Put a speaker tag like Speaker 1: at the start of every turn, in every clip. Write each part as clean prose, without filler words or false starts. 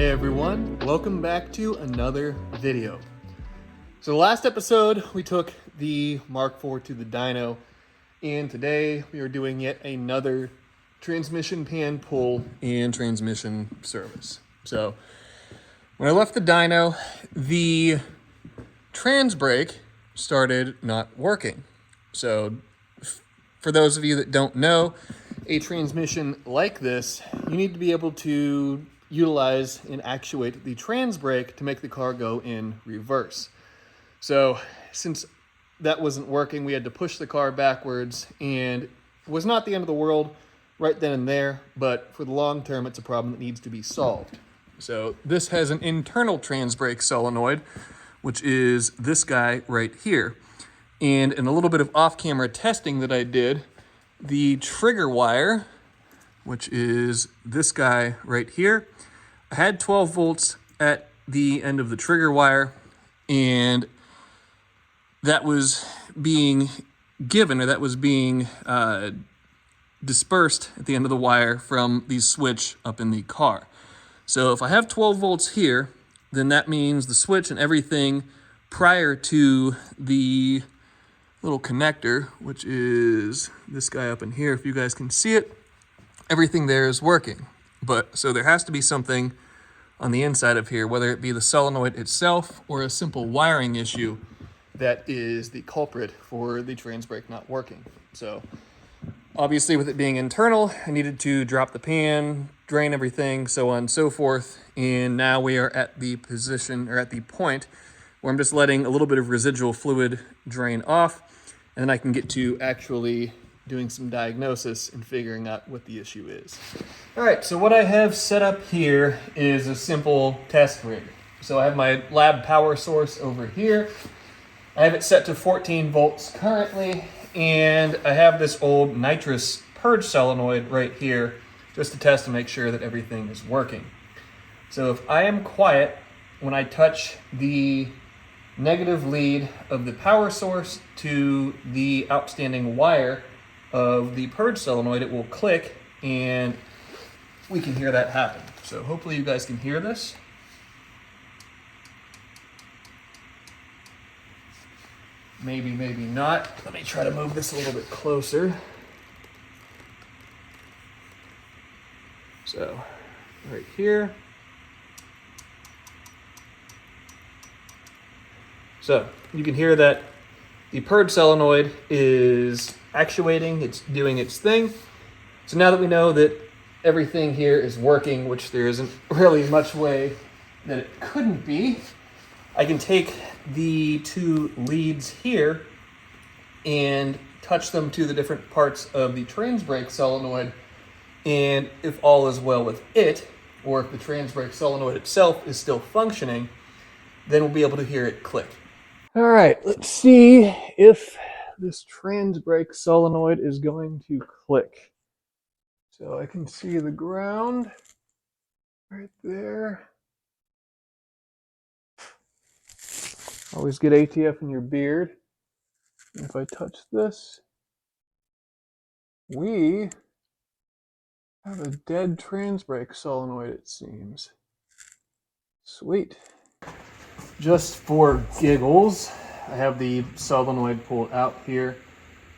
Speaker 1: Hey everyone, welcome back to another video. So the last episode we took the Mark IV to the dyno, and today we are doing yet another transmission pan pull and transmission service. So when I left the dyno, the trans brake started not working. So for those of you that don't know, a transmission like this, you need to be able to utilize and actuate the trans brake to make the car go in reverse. So since that wasn't working, we had to push the car backwards, and it was not the end of the world right then and there, but for the long term, it's a problem that needs to be solved. So this has an internal trans brake solenoid, which is this guy right here. And in a little bit of off-camera testing that I did, the trigger wire, which is this guy right here, I had 12 volts at the end of the trigger wire, and that was being given, or that was being dispersed at the end of the wire from the switch up in the car. So if I have 12 volts here, then that means the switch and everything prior to the little connector, which is this guy up in here, if you guys can see it, everything there is working. But so there has to be something on the inside of here, whether it be the solenoid itself or a simple wiring issue, that is the culprit for the trans brake not working. So obviously with it being internal, I needed to drop the pan, drain everything, so on and so forth. And now we are at the position, or at the point, where I'm just letting a little bit of residual fluid drain off, and then I can get to actually doing some diagnosis and figuring out what the issue is. All right, so what I have set up here is a simple test rig. So I have my lab power source over here. I have it set to 14 volts currently, and I have this old nitrous purge solenoid right here just to test to make sure that everything is working. So if I am quiet when I touch the negative lead of the power source to the outstanding wire of the purge solenoid, it will click and we can hear that happen. So hopefully you guys can hear this. Maybe, maybe not. Let me try to move this a little bit closer. So right here. So you can hear that the purge solenoid is actuating, it's doing its thing. So now that we know that everything here is working, which there isn't really much way that it couldn't be, I can take the two leads here and touch them to the different parts of the trans brake solenoid, and if all is well with it, or if the trans brake solenoid itself is still functioning, then we'll be able to hear it click. All right, let's see if this trans brake solenoid is going to click. So I can see the ground right there. Always get ATF in your beard. And if I touch this, we have a dead trans brake solenoid, it seems. Sweet. Just for giggles, I have the solenoid pulled out here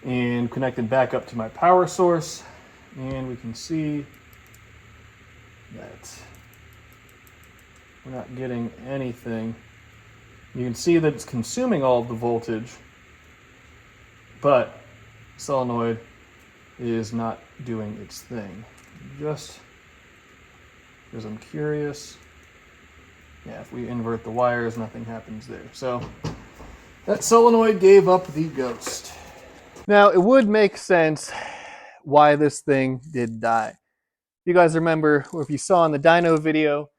Speaker 1: and connected back up to my power source, and we can see that we're not getting anything. You can see that it's consuming all of the voltage, but solenoid is not doing its thing. Just because I'm curious. Yeah, if we invert the wires, nothing happens there. So that solenoid gave up the ghost. Now, it would make sense why this thing did die. You guys remember, or if you saw in the dyno video,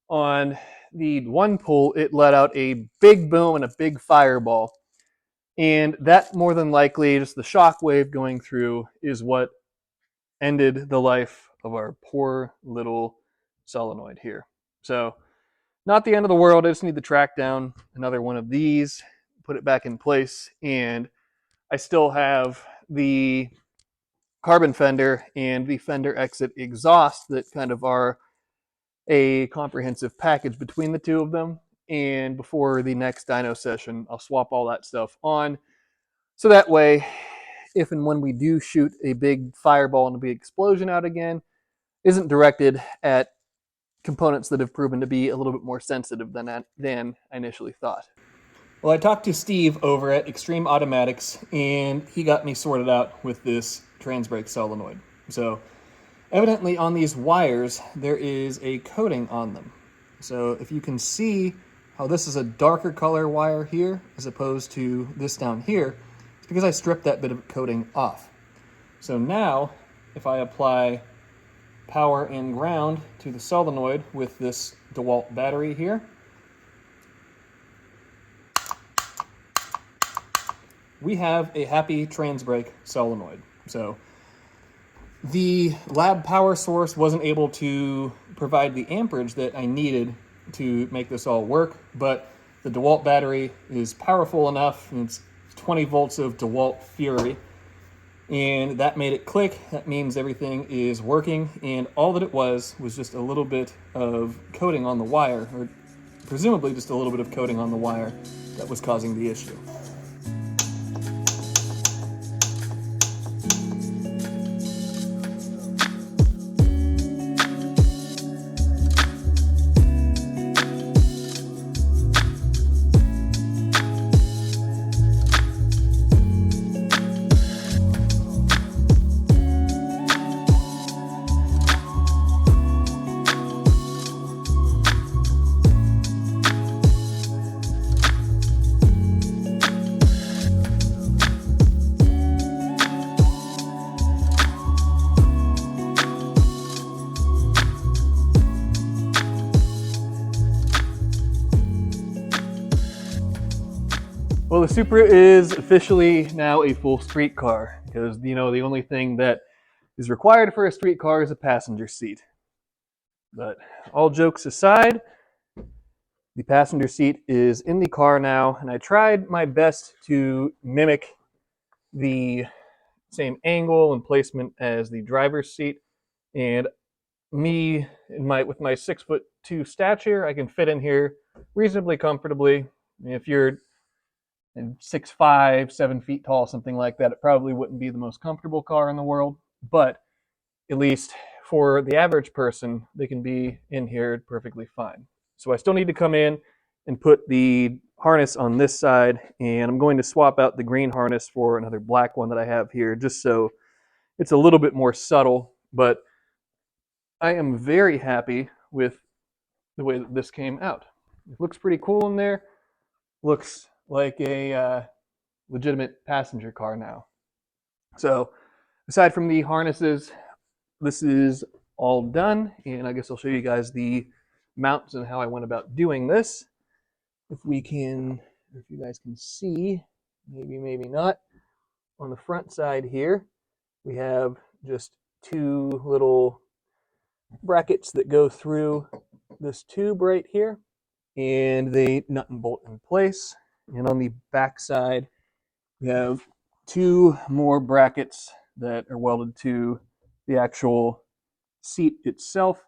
Speaker 1: on the one pull, it let out a big boom and a big fireball. And that, more than likely, just the shock wave going through, is what ended the life of our poor little solenoid here. So, not the end of the world. I just need to track down another one of these, put it back in place, and I still have the carbon fender and the fender exit exhaust that kind of are a comprehensive package between the two of them. And before the next dyno session, I'll swap all that stuff on. So that way, if and when we do shoot a big fireball and a big explosion out again, isn't directed at components that have proven to be a little bit more sensitive than I initially thought. Well, I talked to Steve over at Extreme Automatics, and he got me sorted out with this transbrake solenoid. So evidently on these wires, there is a coating on them. So if you can see how this is a darker color wire here, as opposed to this down here, it's because I stripped that bit of coating off. So now, if I apply power and ground to the solenoid with this DeWalt battery here, we have a happy transbrake solenoid. So the lab power source wasn't able to provide the amperage that I needed to make this all work, but the DeWalt battery is powerful enough, and it's 20 volts of DeWalt Fury, and that made it click. That means everything is working, and all that it was just a little bit of coating on the wire, or presumably just a little bit of coating on the wire that was causing the issue. Well, the Supra is officially now a full street car because, the only thing that is required for a street car is a passenger seat. But all jokes aside, the passenger seat is in the car now, and I tried my best to mimic the same angle and placement as the driver's seat. And me, with my 6'2" stature, I can fit in here reasonably comfortably. If you're 6'5", 7 feet tall, something like that, it probably wouldn't be the most comfortable car in the world, but at least for the average person, they can be in here perfectly fine. So I still need to come in and put the harness on this side, and I'm going to swap out the green harness for another black one that I have here, just so it's a little bit more subtle, but I am very happy with the way that this came out. It looks pretty cool in there. Looks like a legitimate passenger car now. So aside from the harnesses, this is all done, and I guess I'll show you guys the mounts and how I went about doing this. If you guys can see, maybe not, on the front side here, we have just two little brackets that go through this tube right here, and they nut and bolt in place. And on the back side, we have two more brackets that are welded to the actual seat itself,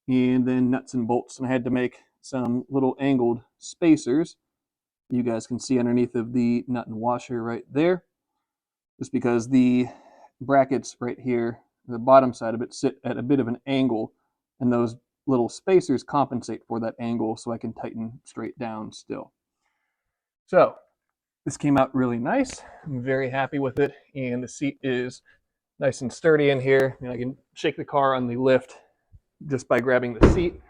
Speaker 1: and then nuts and bolts. And I had to make some little angled spacers you guys can see underneath of the nut and washer right there, just because the brackets right here, the bottom side of it, sit at a bit of an angle, and those little spacers compensate for that angle so I can tighten straight down still. So this came out really nice. I'm very happy with it, and the seat is nice and sturdy in here. I can shake the car on the lift just by grabbing the seat,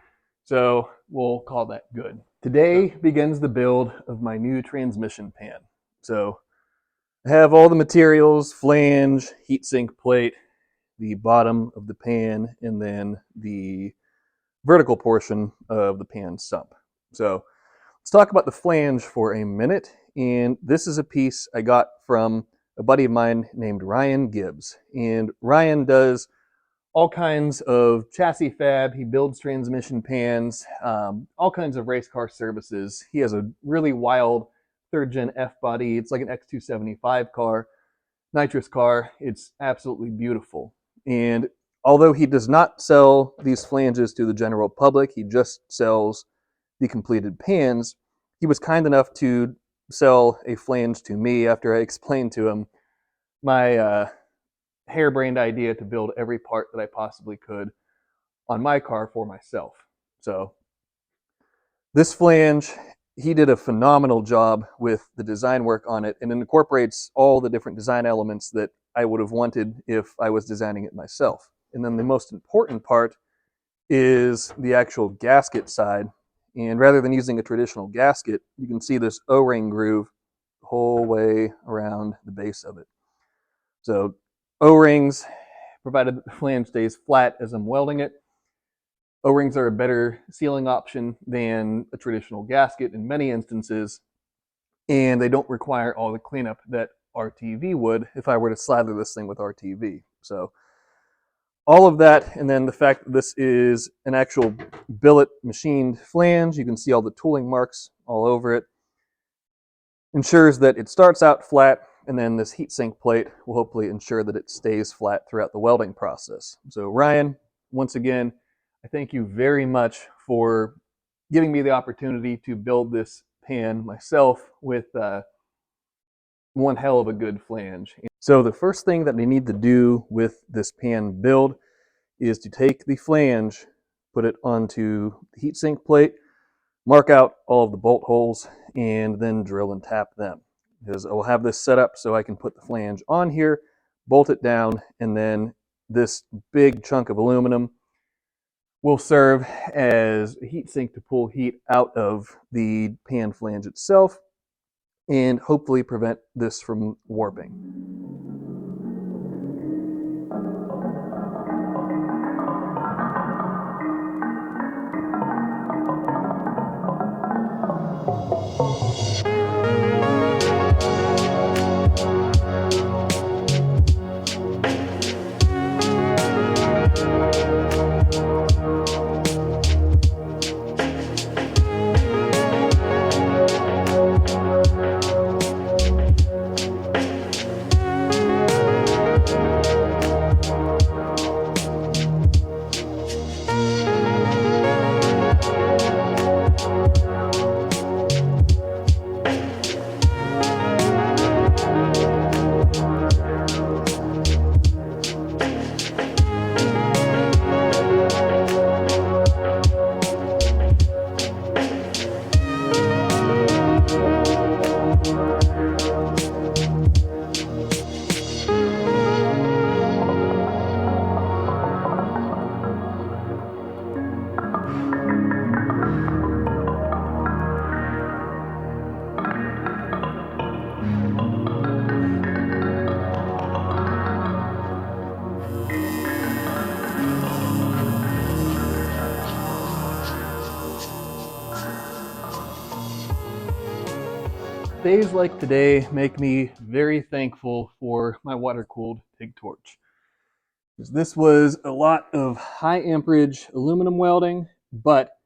Speaker 1: so we'll call that good. Today begins the build of my new transmission pan. So I have all the materials: flange, heatsink plate, the bottom of the pan, and then the vertical portion of the pan sump. So let's talk about the flange for a minute. And this is a piece I got from a buddy of mine named Ryan Gibbs. And Ryan does all kinds of chassis fab. He builds transmission pans, all kinds of race car services. He has a really wild third gen F body. It's like an X275 car, nitrous car. It's absolutely beautiful. And although he does not sell these flanges to the general public, he just sells the completed pans, he was kind enough to sell a flange to me after I explained to him my harebrained idea to build every part that I possibly could on my car for myself. So this flange, he did a phenomenal job with the design work on it, and it incorporates all the different design elements that I would have wanted if I was designing it myself. And then the most important part is the actual gasket side. And rather than using a traditional gasket, you can see this O-ring groove the whole way around the base of it. So O-rings, provided the flange stays flat as I'm welding it. O-rings are a better sealing option than a traditional gasket in many instances, and they don't require all the cleanup that RTV would if I were to slather this thing with RTV. So all of that, and then the fact that this is an actual billet machined flange, you can see all the tooling marks all over it, ensures that it starts out flat, and then this heatsink plate will hopefully ensure that it stays flat throughout the welding process. So Ryan, once again, I thank you very much for giving me the opportunity to build this pan myself with one hell of a good flange. So the first thing that we need to do with this pan build is to take the flange, put it onto the heatsink plate, mark out all of the bolt holes, and then drill and tap them. Because I will have this set up so I can put the flange on here, bolt it down, and then this big chunk of aluminum will serve as a heat sink to pull heat out of the pan flange itself and hopefully prevent this from warping. Days like today make me very thankful for my water-cooled TIG torch. This was a lot of high amperage aluminum welding, but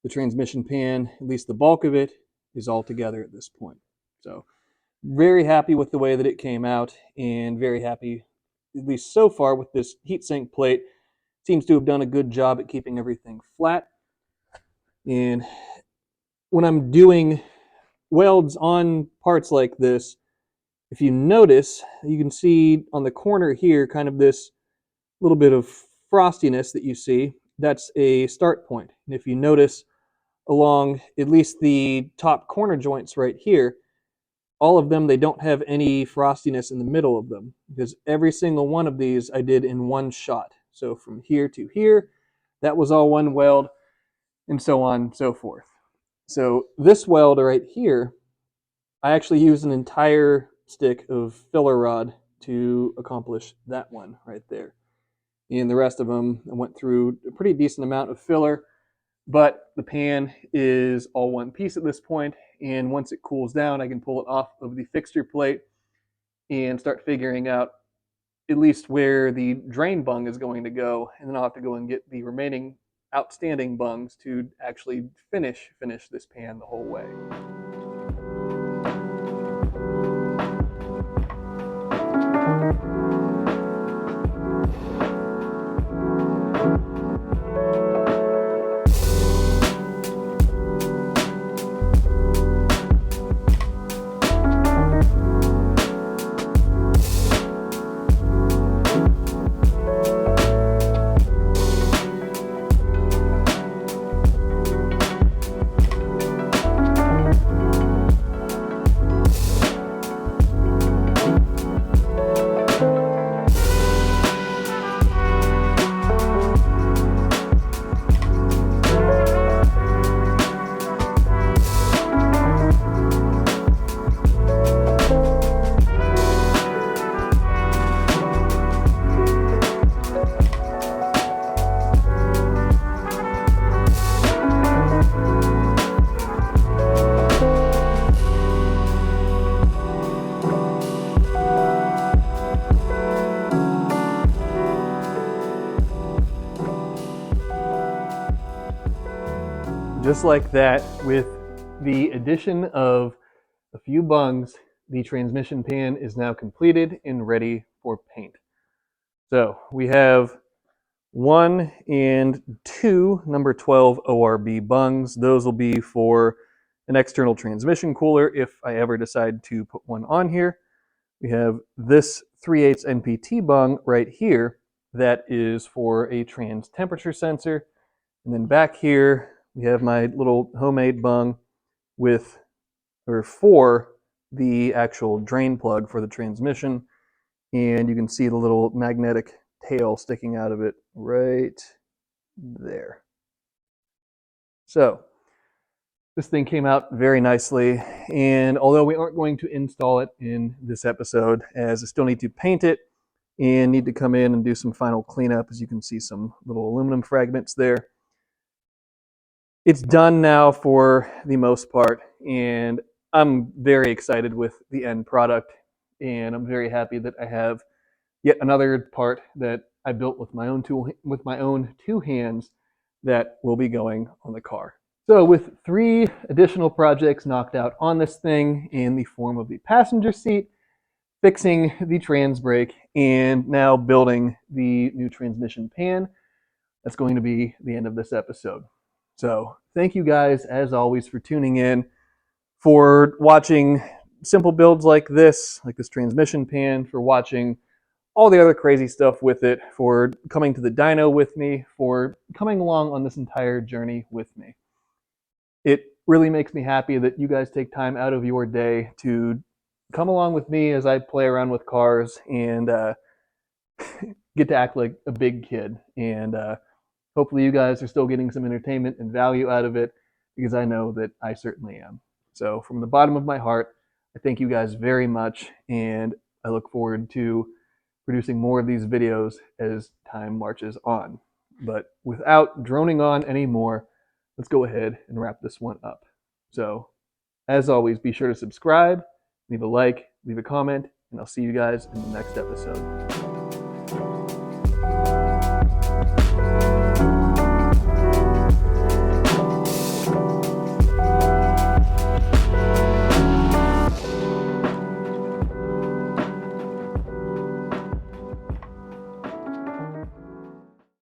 Speaker 1: the transmission pan, at least the bulk of it, is all together at this point. So very happy with the way that it came out, and very happy, at least so far, with this heatsink plate. Seems to have done a good job at keeping everything flat. And when I'm doing welds on parts like this, if you notice, you can see on the corner here kind of this little bit of frostiness that you see. That's a start point. And if you notice along at least the top corner joints right here, all of them, they don't have any frostiness in the middle of them, because every single one of these I did in one shot. So from here to here, that was all one weld, and so on and so forth. So this weld right here, I actually used an entire stick of filler rod to accomplish that one right there. And the rest of them, I went through a pretty decent amount of filler, but the pan is all one piece at this point, and once it cools down, I can pull it off of the fixture plate and start figuring out at least where the drain bung is going to go, and then I'll have to go and get the remaining outstanding bungs to actually finish this pan the whole way. just like that, with the addition of a few bungs, the transmission pan is now completed and ready for paint. So we have 1 and 2 number 12 ORB bungs. Those will be for an external transmission cooler if I ever decide to put one on here. We have this 3/8 NPT bung right here that is for a trans temperature sensor. And then back here, we have my little homemade bung for the actual drain plug for the transmission. And you can see the little magnetic tail sticking out of it right there. So this thing came out very nicely, and although we aren't going to install it in this episode, as I still need to paint it and need to come in and do some final cleanup, as you can see some little aluminum fragments there. It's done now for the most part, and I'm very excited with the end product, and I'm very happy that I have yet another part that I built with my own two hands that will be going on the car. So with 3 additional projects knocked out on this thing in the form of the passenger seat, fixing the trans brake, and now building the new transmission pan, that's going to be the end of this episode. So thank you guys, as always, for tuning in, for watching simple builds like this transmission pan, for watching all the other crazy stuff with it, for coming to the dyno with me, for coming along on this entire journey with me. It really makes me happy that you guys take time out of your day to come along with me as I play around with cars and get to act like a big kid. And hopefully you guys are still getting some entertainment and value out of it, because I know that I certainly am. So from the bottom of my heart, I thank you guys very much, and I look forward to producing more of these videos as time marches on. But without droning on anymore, let's go ahead and wrap this one up. So, as always, be sure to subscribe, leave a like, leave a comment, and I'll see you guys in the next episode.